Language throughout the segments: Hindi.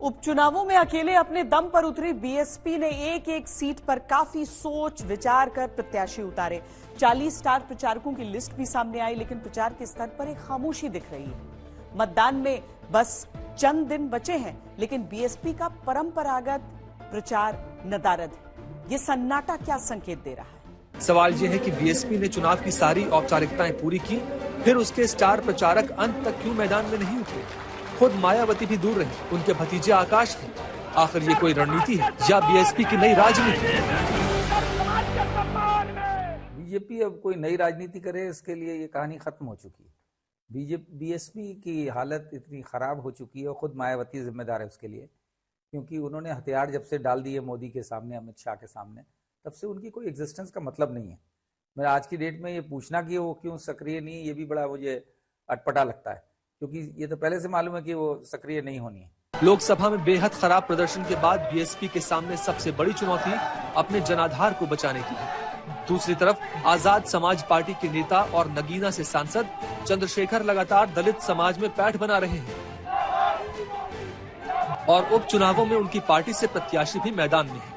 उपचुनावों में अकेले अपने दम पर उतरी बीएसपी ने एक एक सीट पर काफी सोच विचार कर प्रत्याशी उतारे। 40 स्टार प्रचारकों की लिस्ट भी सामने आई, लेकिन प्रचार के स्तर पर एक खामोशी दिख रही है। मतदान में बस चंद दिन बचे हैं, लेकिन बीएसपी का परंपरागत प्रचार नदारद है। ये सन्नाटा क्या संकेत दे रहा है? सवाल यह है कि बीएसपी ने चुनाव की सारी औपचारिकताएं पूरी की, फिर उसके स्टार प्रचारक अंत तक क्यों मैदान में नहीं उतरे? खुद मायावती भी दूर रही, उनके भतीजे आकाश थे। आखिर ये कोई रणनीति है या बीएसपी की नई राजनीति? बीजेपी अब कोई नई राजनीति करे, इसके लिए ये कहानी खत्म हो चुकी है। बीएसपी की हालत इतनी खराब हो चुकी है और खुद मायावती जिम्मेदार है उसके लिए, क्योंकि उन्होंने हथियार जब से डाल दिए मोदी के सामने, अमित शाह के सामने, तब से उनकी कोई एग्जिस्टेंस का मतलब नहीं है। मैं आज की डेट में ये पूछना कि वो क्यों सक्रिय नहीं है, ये भी बड़ा मुझे अटपटा लगता है, क्योंकि ये तो पहले से मालूम है कि वो सक्रिय नहीं होनी है। लोकसभा में बेहद खराब प्रदर्शन के बाद बीएसपी के सामने सबसे बड़ी चुनौती अपने जनाधार को बचाने की है। दूसरी तरफ आजाद समाज पार्टी के नेता और नगीना से सांसद चंद्रशेखर लगातार दलित समाज में पैठ बना रहे हैं और उपचुनावों में उनकी पार्टी से प्रत्याशी भी मैदान में है।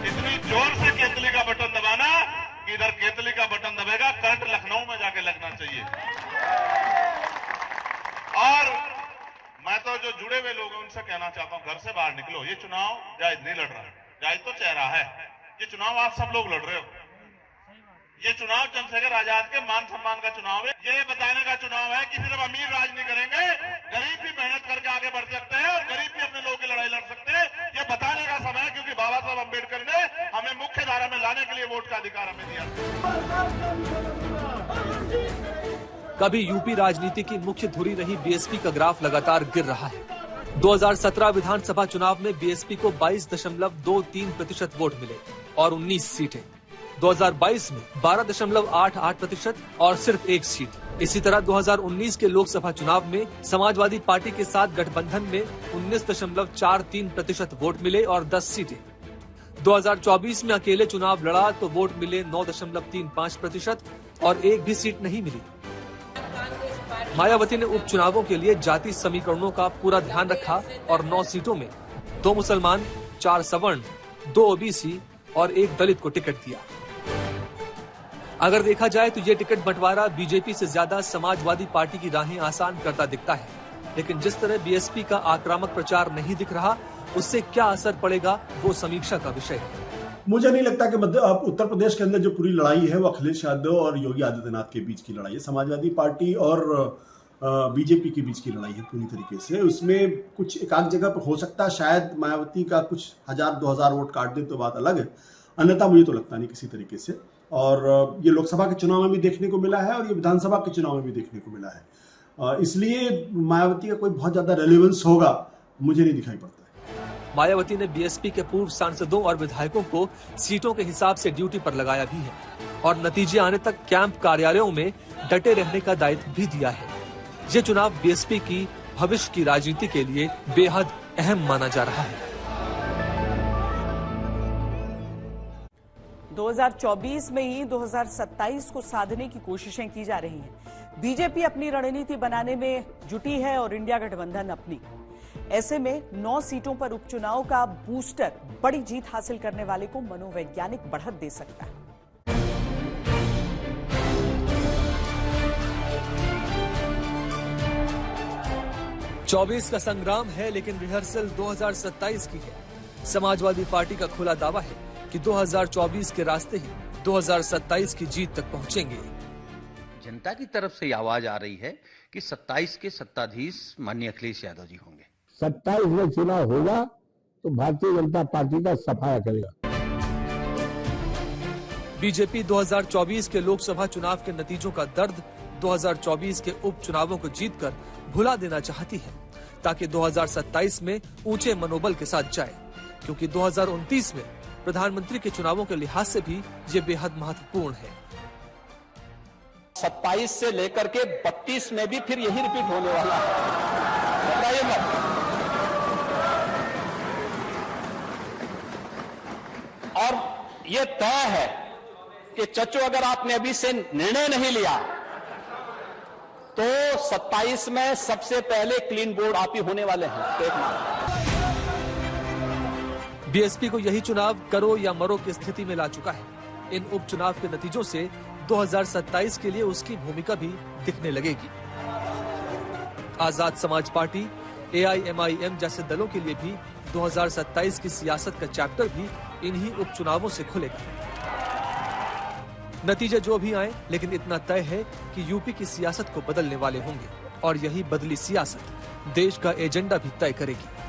इतनी जोर से केतली का बटन दबाना कि इधर केतली का बटन दबेगा, करंट लखनऊ में जाके लगना चाहिए। और मैं तो जो जुड़े हुए लोग हैं उनसे कहना चाहता हूं, घर से बाहर निकलो। ये चुनाव जायज नहीं लड़ रहा है, जायज तो चेहरा है। ये चुनाव आप सब लोग लड़ रहे हो। ये चुनाव चंद्रशेखर आजाद के मान सम्मान का चुनाव है। ये बताने का चुनाव है कि सिर्फ अमीर राज नहीं करेंगे, गरीब भी मेहनत करके आगे बढ़ सकते हैं और गरीब भी अपने लोगों की लड़ाई लड़ सकते हैं। ये बताने का समय है, क्योंकि बाबा साहब अम्बेडकर ने हमें मुख्य धारा में लाने के लिए वोट का अधिकार हमें दिया। कभी यूपी राजनीति की मुख्य धुरी रही बीएसपी का ग्राफ लगातार गिर रहा है। 2017 विधानसभा चुनाव में बीएसपी को 22.23% वोट मिले और 19 सीटें। 2022 में 12.88% और सिर्फ 1 सीट। इसी तरह 2019 के लोकसभा चुनाव में समाजवादी पार्टी के साथ गठबंधन में 19.43% वोट मिले और 10 सीटें। 2024 में अकेले चुनाव लड़ा तो वोट मिले 9.35% और 1 भी सीट नहीं मिली। मायावती ने उपचुनावों के लिए जाति समीकरणों का पूरा ध्यान रखा और 9 सीटों में 2 मुसलमान, 4 सवर्ण, 2 ओबीसी और 1 दलित को टिकट दिया। अगर देखा जाए तो ये टिकट बंटवारा बीजेपी से ज्यादा समाजवादी पार्टी की राहें आसान करता दिखता है, लेकिन जिस तरह बीएसपी का आक्रामक प्रचार नहीं दिख रहा, उससे क्या असर पड़ेगा वो समीक्षा का विषय है। मुझे नहीं लगता कि उत्तर प्रदेश के अंदर जो पूरी लड़ाई है वो अखिलेश यादव और योगी आदित्यनाथ के बीच की लड़ाई है। समाजवादी पार्टी और बीजेपी के बीच की लड़ाई है पूरी तरीके से। उसमें कुछ एक आध जगह पर हो सकता है शायद मायावती का कुछ 1000-2000 वोट काट दे तो बात अलग है, अन्यथा मुझे तो लगता नहीं किसी तरीके से। और ये लोकसभा के चुनाव में भी देखने को मिला है और ये विधानसभा के चुनाव में भी देखने को मिला है। इसलिए मायावती का कोई बहुत ज्यादा रेलेवेंस होगा मुझे नहीं दिखाई पड़ता। मायावती ने बीएसपी के पूर्व सांसदों और विधायकों को सीटों के हिसाब से ड्यूटी पर लगाया भी है और नतीजे आने तक कैंप कार्यालयों में डटे रहने का दायित्व भी दिया है। ये चुनाव बीएसपी की भविष्य की राजनीति के लिए बेहद अहम माना जा रहा है। 2024 में ही 2027 को साधने की कोशिशें की जा रही हैं। बीजेपी अपनी रणनीति बनाने में जुटी है और इंडिया गठबंधन अपनी। ऐसे में 9 सीटों पर उपचुनाव का बूस्टर बड़ी जीत हासिल करने वाले को मनोवैज्ञानिक बढ़त दे सकता है। चौबीस का संग्राम है, लेकिन रिहर्सल 2027 की है। समाजवादी पार्टी का खुला दावा है कि 2024 के रास्ते ही 2027 की जीत तक पहुंचेंगे। जनता की तरफ से आवाज आ रही है कि 27 के सत्ताधीश माननीय अखिलेश यादव जी होंगे। 27 में चुनाव होगा तो भारतीय जनता पार्टी का सफाया करेगा। बीजेपी 2024 के लोकसभा चुनाव के नतीजों का दर्द 2024 के उपचुनावों को जीतकर भुला देना चाहती है, ताकि 2027 में ऊंचे मनोबल के साथ जाए, क्योंकि 2029 में प्रधानमंत्री के चुनावों के लिहाज से भी ये बेहद महत्वपूर्ण है। 27 से लेकर के 32 में भी फिर यही रिपीट होने वाला है, बताइए मत। और ये तय है कि चचो, अगर आपने अभी से निर्णय नहीं लिया तो 27 में सबसे पहले क्लीन बोर्ड आप ही होने वाले हैं, देखना। बीएसपी को यही चुनाव करो या मरो की स्थिति में ला चुका है। इन उपचुनाव के नतीजों से 2027 के लिए उसकी भूमिका भी दिखने लगेगी। आजाद समाज पार्टी, AIMIM जैसे दलों के लिए भी 2027 की सियासत का चैप्टर भी इन्हीं उपचुनावों से खुलेगा। नतीजे जो भी आए, लेकिन इतना तय है कि यूपी की सियासत को बदलने वाले होंगे और यही बदली सियासत देश का एजेंडा भी तय करेगी।